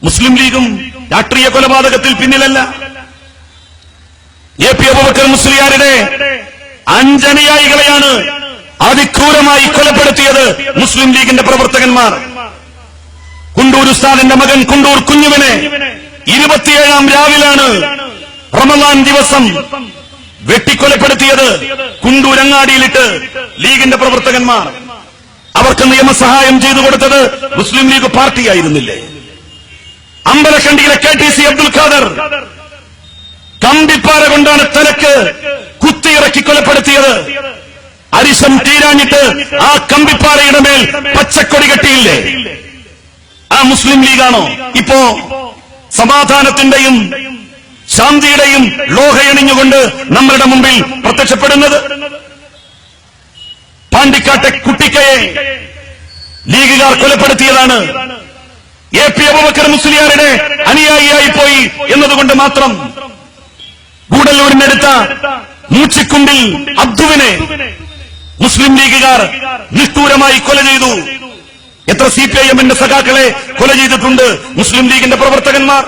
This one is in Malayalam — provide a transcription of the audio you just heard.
മുസ്ലിം ലീഗും രാഷ്ട്രീയ കൊലപാതകത്തിൽ പിന്നിലല്ല. എ പി അബൂബക്കർ മുസ്ലിയാരുടെ 5 അനുയായികളെയാണ് അതിക്രൂരമായി കൊലപ്പെടുത്തിയത് മുസ്ലിം ലീഗിന്റെ പ്രവർത്തകന്മാർ. കുണ്ടൂർ ഉസ്താദിന്റെ മകൻ കുണ്ടൂർ കുഞ്ഞുവിനെ 27-ാം രാവിലാണ് റമദാൻ ദിവസം വെട്ടിക്കൊലപ്പെടുത്തിയത് കുണ്ടൂരങ്ങാടിയിലിട്ട് ലീഗിന്റെ പ്രവർത്തകന്മാർ. അവർക്ക് നിയമസഹായം ചെയ്തു കൊടുത്തത് മുസ്ലിം ലീഗ് പാർട്ടിയായിരുന്നില്ലേ? അമ്പലക്കണ്ടിയിലെ KTC അബ്ദുൽ ഖാദർ കമ്പിപ്പാറ കൊണ്ടാണ് തലക്ക് കുത്തിയിറക്കി കൊലപ്പെടുത്തിയത്. അരിശം തീരാഞ്ഞിട്ട് ആ കമ്പിപ്പാറയുടെ മേൽ പച്ചക്കൊടി കെട്ടിയില്ലേ? ആ മുസ്ലിം ലീഗാണോ ഇപ്പോ സമാധാനത്തിന്റെയും ശാന്തിയുടെയും ലോഹയണിഞ്ഞുകൊണ്ട് നമ്മളുടെ മുമ്പിൽ പ്രത്യക്ഷപ്പെടുന്നത്? പാണ്ടിക്കാട്ടെ കുട്ടിക്കയെ ലീഗുകാർ കൊലപ്പെടുത്തിയതാണ്. എ പി അബൂബക്കർ മുസ്ലിയാരുടെ അനുയായിയായി പോയി എന്നതുകൊണ്ട് മാത്രം ഗൂഡല്ലൂരിനടുത്ത മൂച്ചിക്കുണ്ടിൽ അബ്ദുവിനെ മുസ്ലിം ലീഗുകാർ നിഷ്ഠൂരമായി കൊല ചെയ്തു. എത്ര CPIM സഖാക്കളെ കൊല ചെയ്തിട്ടുണ്ട് മുസ്ലിം ലീഗിന്റെ പ്രവർത്തകന്മാർ.